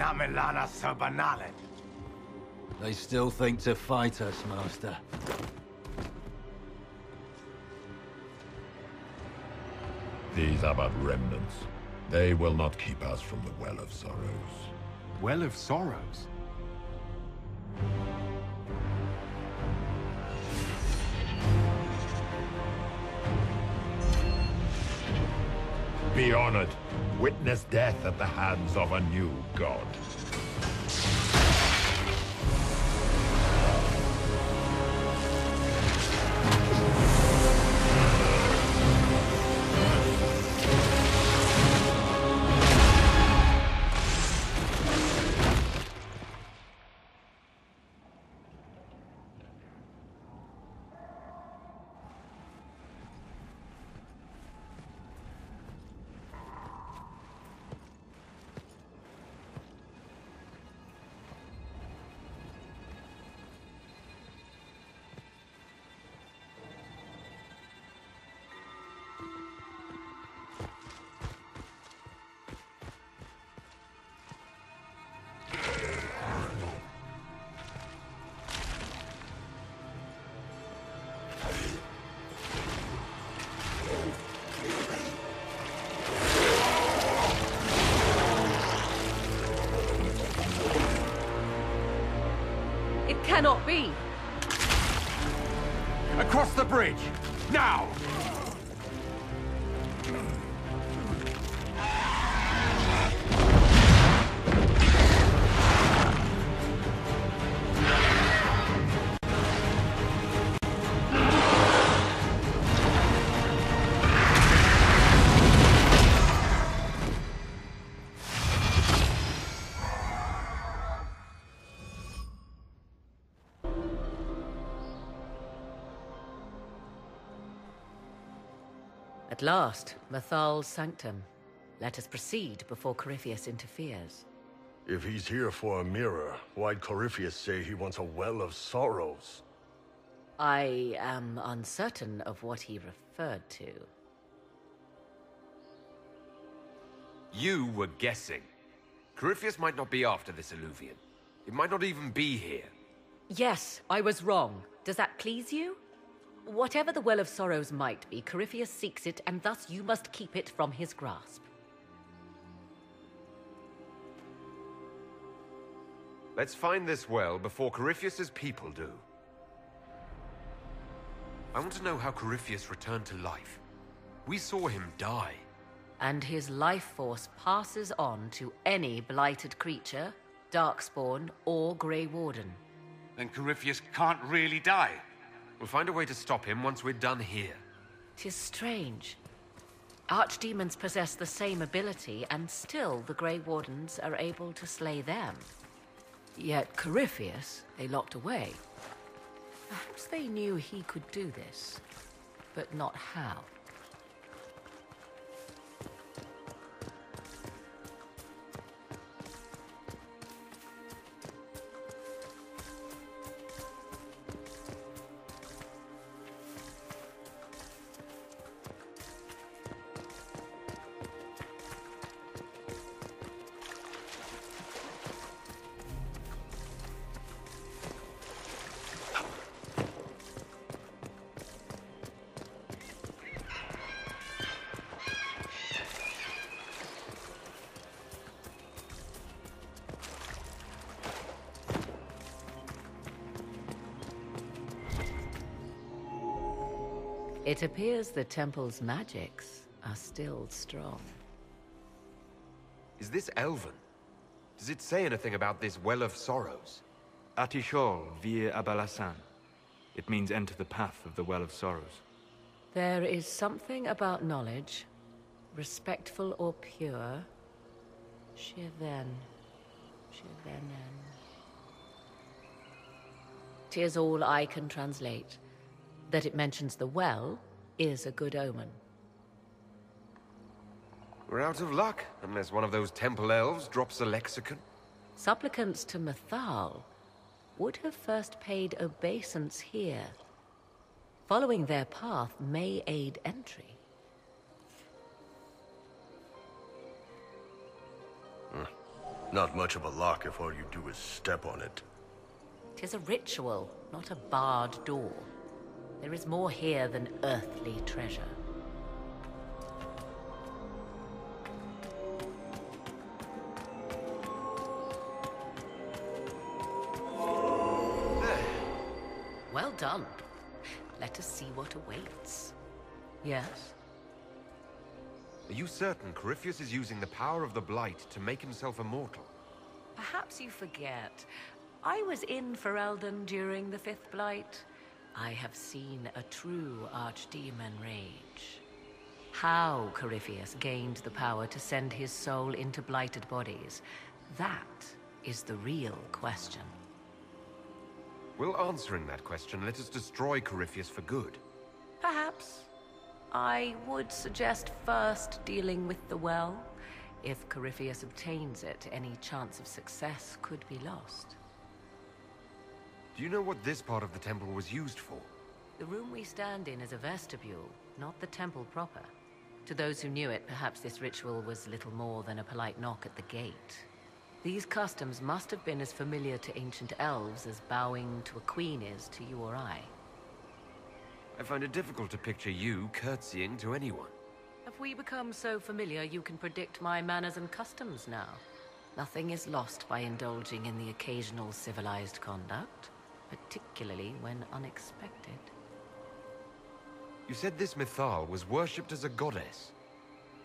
Namilana Sabanalet. They still think to fight us, Master. These are but remnants. They will not keep us from the Well of Sorrows. Well of Sorrows? Be honored. Witness death at the hands of a new god. Cannot be! Across the bridge! Now! At last, Mythal's sanctum. Let us proceed before Corypheus interferes. If he's here for a mirror, why'd Corypheus say he wants a Well of Sorrows? I am uncertain of what he referred to. You were guessing. Corypheus might not be after this Illuvian. It might not even be here. Yes, I was wrong. Does that please you? Whatever the Well of Sorrows might be, Corypheus seeks it, and thus you must keep it from his grasp. Let's find this well before Corypheus's people do. I want to know how Corypheus returned to life. We saw him die. And his life force passes on to any blighted creature, Darkspawn, or Grey Warden. Then Corypheus can't really die. We'll find a way to stop him once we're done here. 'Tis strange. Archdemons possess the same ability, and still the Grey Wardens are able to slay them. Yet Corypheus, they locked away. Perhaps they knew he could do this, but not how. It appears the temple's magics are still strong. Is this Elven? Does it say anything about this Well of Sorrows? Atishol vir Abalasan. It means enter the path of the Well of Sorrows. There is something about knowledge, respectful or pure. Shiven. Shivenen. 'Tis all I can translate. That it mentions the well is a good omen. We're out of luck, unless one of those temple elves drops a lexicon. Supplicants to Mythal would have first paid obeisance here. Following their path may aid entry. Not much of a lock if all you do is step on it. 'Tis a ritual, not a barred door. There is more here than earthly treasure. Well done. Let us see what awaits. Yes? Are you certain Corypheus is using the power of the Blight to make himself immortal? Perhaps you forget. I was in Ferelden during the Fifth Blight. I have seen a true archdemon rage. How Corypheus gained the power to send his soul into blighted bodies, that is the real question. Will answering that question let us destroy Corypheus for good? Perhaps. I would suggest first dealing with the well. If Corypheus obtains it, any chance of success could be lost. Do you know what this part of the temple was used for? The room we stand in is a vestibule, not the temple proper. To those who knew it, perhaps this ritual was little more than a polite knock at the gate. These customs must have been as familiar to ancient elves as bowing to a queen is to you or I. I find it difficult to picture you curtsying to anyone. Have we become so familiar you can predict my manners and customs now? Nothing is lost by indulging in the occasional civilized conduct, particularly when unexpected. You said this Mythal was worshipped as a goddess.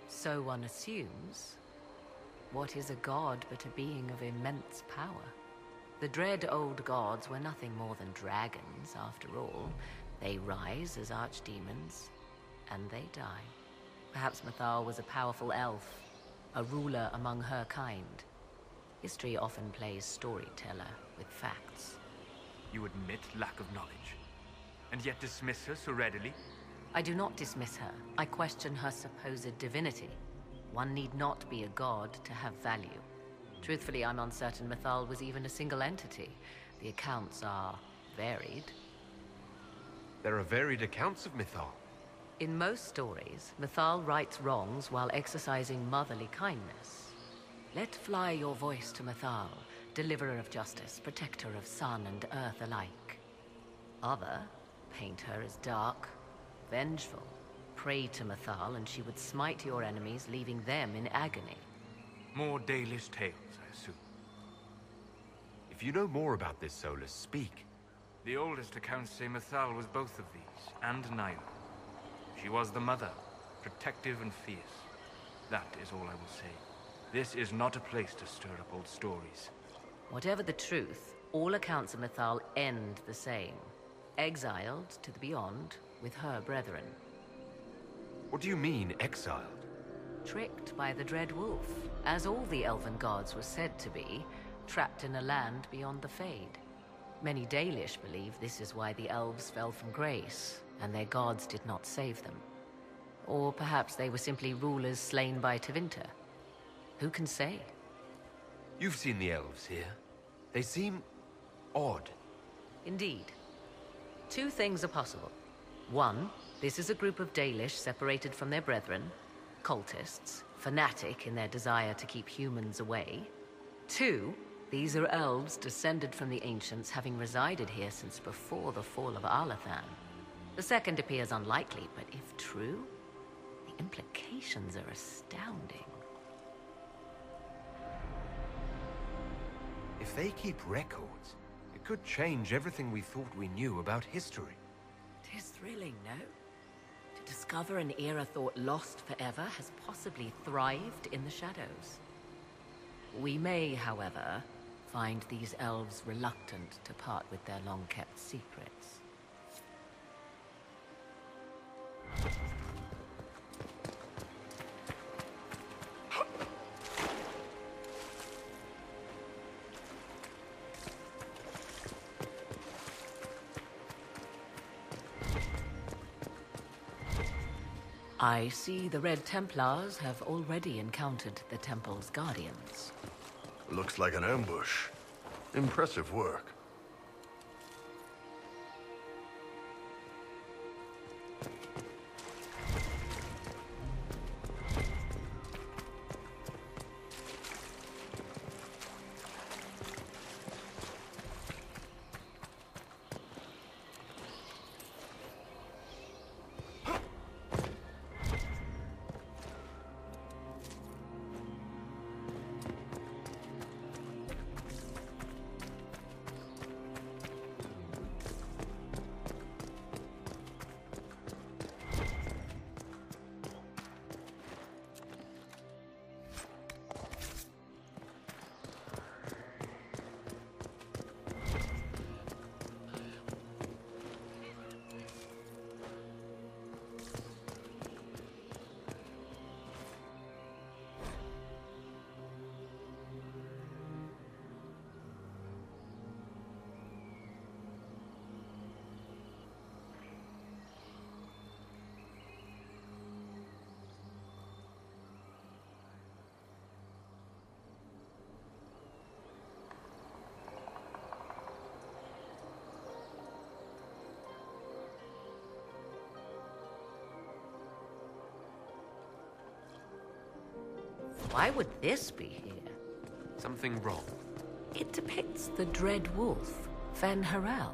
So one assumes. What is a god but a being of immense power? The dread old gods were nothing more than dragons, after all. They rise as archdemons, and they die. Perhaps Mythal was a powerful elf, a ruler among her kind. History often plays storyteller with facts. You admit lack of knowledge, and yet dismiss her so readily? I do not dismiss her. I question her supposed divinity. One need not be a god to have value. Truthfully, I'm uncertain Mythal was even a single entity. The accounts are varied. There are varied accounts of Mythal. In most stories, Mythal rights wrongs while exercising motherly kindness. Let fly your voice to Mythal, deliverer of justice, protector of sun and earth alike. Other paint her as dark, vengeful. Pray to Mythal and she would smite your enemies, leaving them in agony. More Dalish tales, I assume. If you know more about this Solus, speak. The oldest accounts say Mythal was both of these, and neither. She was the mother, protective and fierce. That is all I will say. This is not a place to stir up old stories. Whatever the truth, all accounts of Mythal end the same. Exiled to the beyond with her brethren. What do you mean, exiled? Tricked by the Dread Wolf, as all the elven gods were said to be, trapped in a land beyond the Fade. Many Dalish believe this is why the elves fell from grace, and their gods did not save them. Or perhaps they were simply rulers slain by Tevinter. Who can say? You've seen the elves here. They seem odd. Indeed. Two things are possible. One, this is a group of Dalish separated from their brethren, cultists, fanatic in their desire to keep humans away. Two, these are elves descended from the ancients, having resided here since before the fall of Arlathan. The second appears unlikely, but if true, the implications are astounding. If they keep records, it could change everything we thought we knew about history. It is thrilling, no? To discover an era thought lost forever has possibly thrived in the shadows. We may, however, find these elves reluctant to part with their long-kept secrets. I see the Red Templars have already encountered the temple's guardians. Looks like an ambush. Impressive work. Why would this be here? Something wrong. It depicts the dread wolf, Fen-Harel.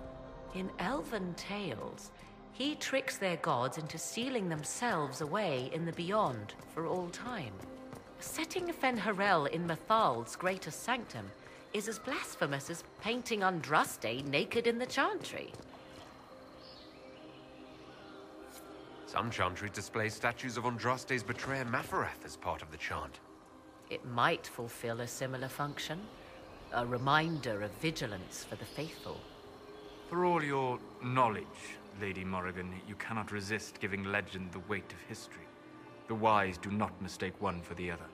In elven tales, he tricks their gods into sealing themselves away in the beyond for all time. Setting Fen-Harel in Mythal's greatest sanctum is as blasphemous as painting Andraste naked in the chantry. Some chantries display statues of Andraste's betrayer Mafarath as part of the chant. It might fulfill a similar function, a reminder of vigilance for the faithful. For all your knowledge, Lady Morrigan, you cannot resist giving legend the weight of history. The wise do not mistake one for the other.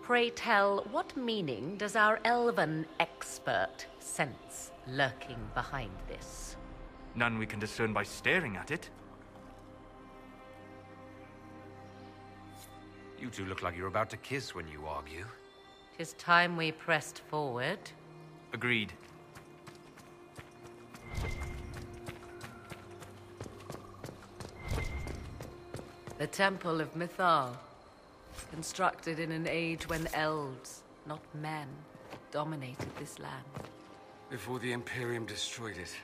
Pray tell, what meaning does our elven expert sense lurking behind this? None we can discern by staring at it. You two look like you're about to kiss when you argue. 'Tis time we pressed forward. Agreed. The Temple of Mythal, constructed in an age when elves, not men, dominated this land. Before the Imperium destroyed it.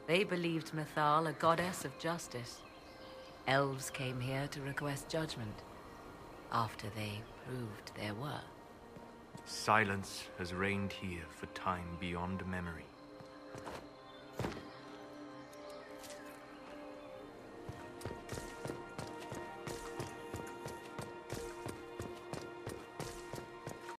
They believed Mythal a goddess of justice. Elves came here to request judgment, after they proved their worth. Silence has reigned here for time beyond memory.